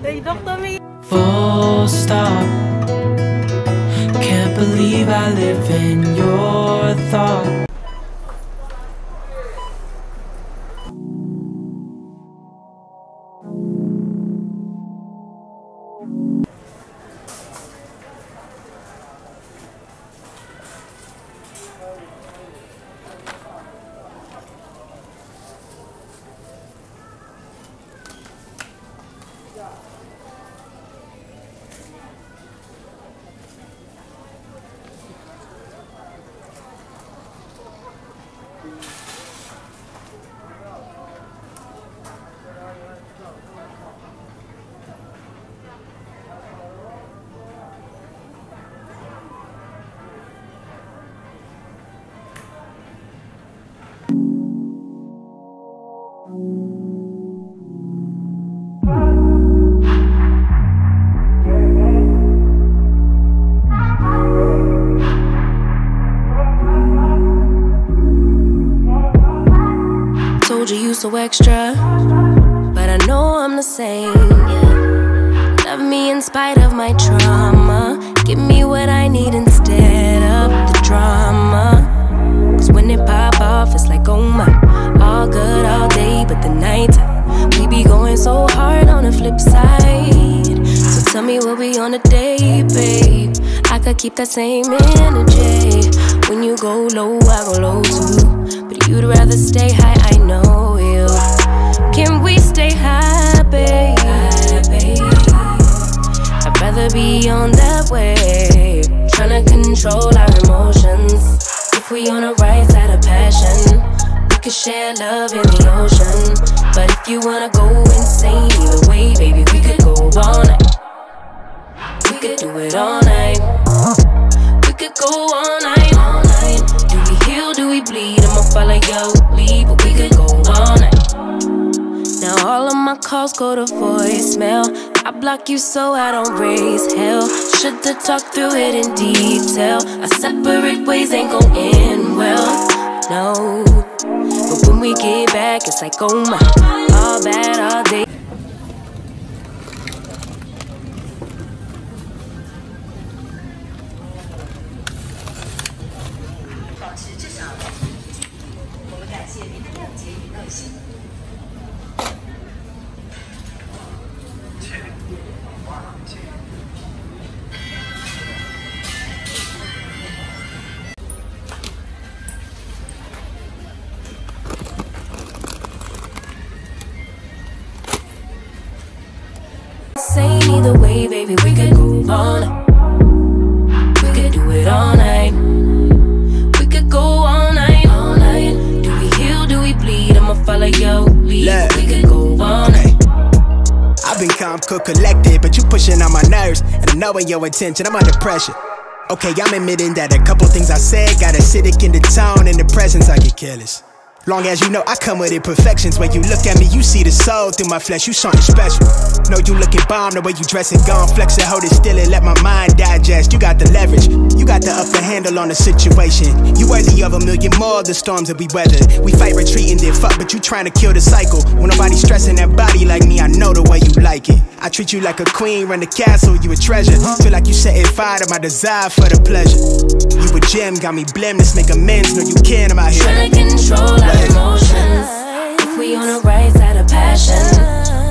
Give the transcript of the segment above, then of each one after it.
Full stop. Can't believe I live in your thought. Told you so extra, but I know I'm the same, yeah. Love me in spite of my trauma. Give me what I need instead of the drama. Cause when it pop off, it's like, oh my. All good all day, but the night we be going so hard on the flip side. So tell me what we on a day, babe. I could keep that same energy. When you go low, I go low too. But you'd rather stay high, I know you. Can we stay high, babe? I'd rather be on that way. Tryna control our emotions. If we on the right side of passion, we could share love in the ocean. But if you wanna go insane either way, baby, we could go all night. We could do it all night. We could go all night, all night. Do we heal, do we bleed? I'ma follow your lead, but we could go all night. Now all of my calls go to voicemail. I block you so I don't raise hell. Should've talked through it in detail. Our separate ways ain't gon' end well, no. But when we get back, it's like, oh my. All bad all day. Same either way, baby, we could go all night. We could do it all night. We could go all night, all night. Do we heal, do we bleed? I'ma follow your lead. We could go all night. I've been calm, cool, collected, but you pushing on my nerves. And I know in your intention, I'm under pressure. Okay, I'm admitting that a couple things I said got acidic in the tone. In the presence, I get careless. Long as you know I come with imperfections. When you look at me, you see the soul through my flesh. You something special. Know you looking bomb, the way you dressing, gone flex it, hold it still and let my mind digest. You got the leverage, you got the upper handle on the situation. You worthy of a million more of the storms that we weather. We fight retreating, then fuck, but you trying to kill the cycle. When nobody's stressing that body like me, I know the way you like it. I treat you like a queen, run the castle, you a treasure. Feel like you setting fire to my desire for the pleasure. You a gem, got me blim, let's make amends. Know you can, I'm out here trying to control our emotions. If we on the right side of passion,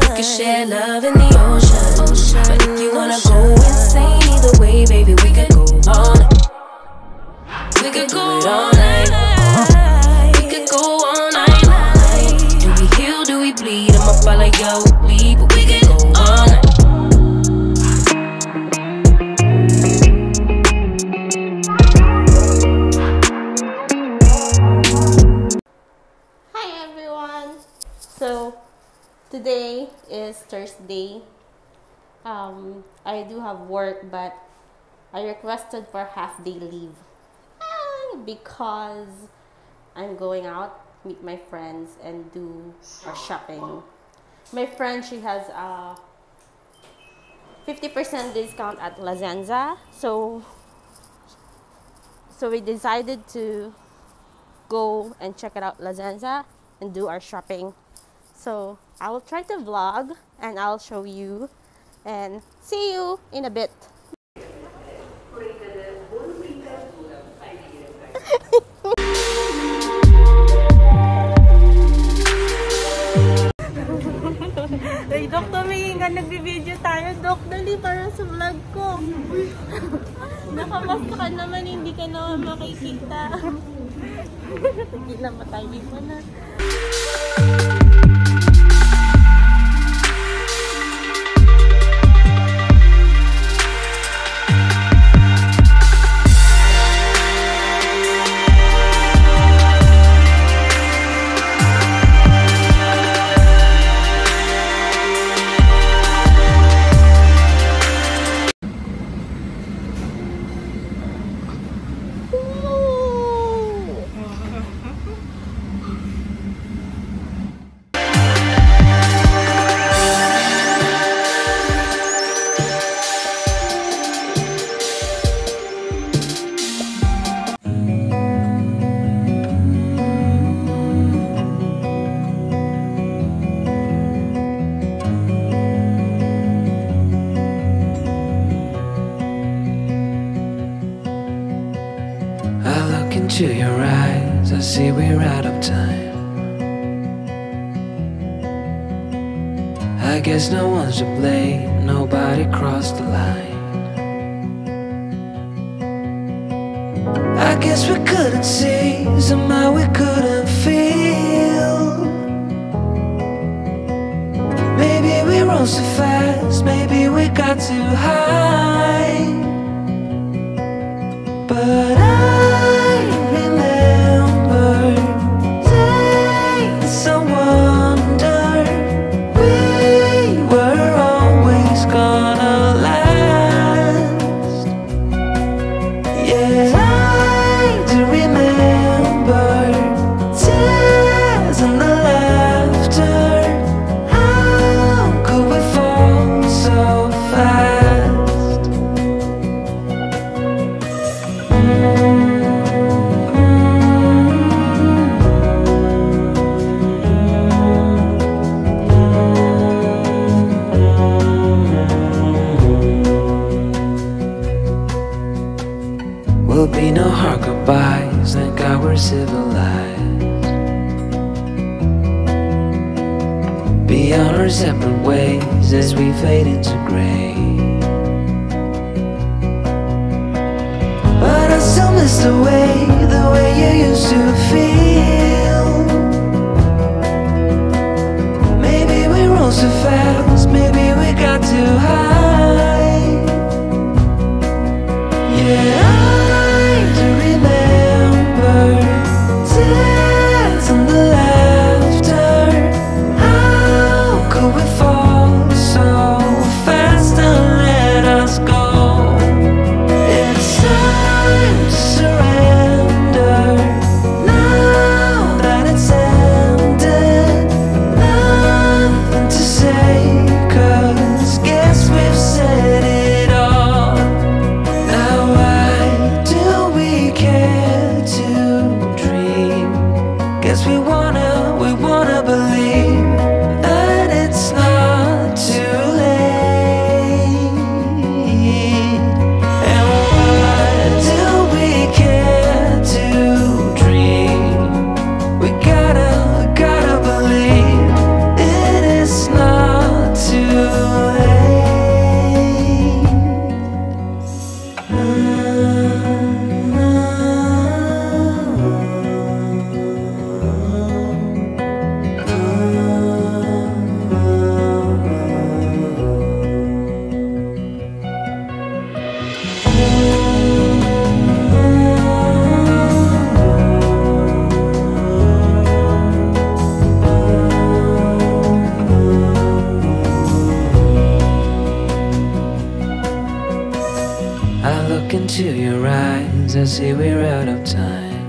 we can share love in the ocean. But if you wanna go insane either way, baby, we could go all night. We could go all night. We could go all night. Do we heal, do we bleed? I'ma follow your lead, but we could go all night. So today is Thursday. I do have work, but I requested for half-day leave because I'm going out, meet my friends, and do our shopping. My friend, she has a 50% discount at La Zenza, so we decided to go and check it out, La Zenza, and do our shopping. So I will try to vlog and I'll show you And see you in a bit. Hey, Dok, tumingin ka. Nagbibideo tayo. Dok, dali para sa vlog ko. Nakamask ka naman, hindi ka naman makikita. Hindi na matay mo na. Into your eyes, I see we're out of time. I guess no one's to blame, nobody crossed the line. I guess we couldn't see, somehow we couldn't feel. Maybe we rose too fast, maybe we got too high. But I remember days I wonder we were always gonna last. Yeah, I do remember tears and the laughter. How could we fall so fast? Will be no hard goodbyes, thank God we're civilized. Be on our separate ways as we fade into gray. But I still miss the way you used to feel. Maybe we rose too fast, maybe we got too high. Yeah, tears and the laughter. How could we fall so fast and let us go? It's time to surrender. Now that it's ended, nothing to say, 'cause guess we've said it all. Now why do we care to dream? Guess we wanna believe that it's not too late. And why do we care to dream? We gotta believe it is not too late. I look into your eyes, I see we're out of time.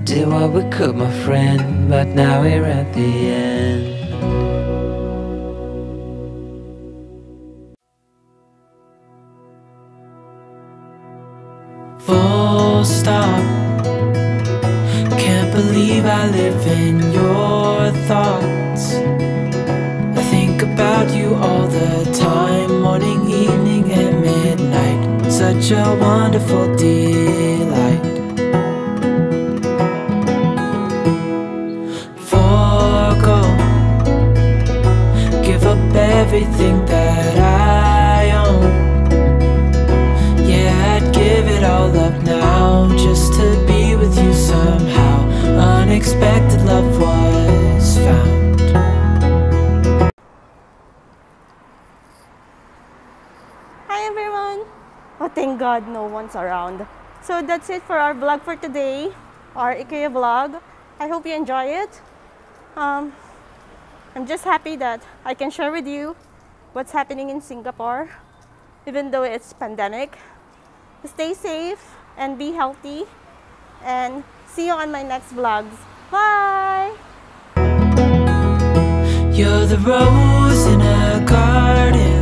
Did what we could, my friend, but now we're at the end. Full stop. Can't believe I live in your thoughts. about you all the time, morning, evening, and midnight. Such a wonderful delight. Forgo, give up everything that I own. Yeah, I'd give it all up now just to be with you somehow. Unexpected love was found. Hi everyone! Oh, thank God no one's around. So that's it for our vlog for today, our Ikea vlog. I hope you enjoy it. I'm just happy that I can share with you what's happening in Singapore, even though it's pandemic. Stay safe and be healthy, and see you on my next vlogs. Bye! You're the rose in a garden.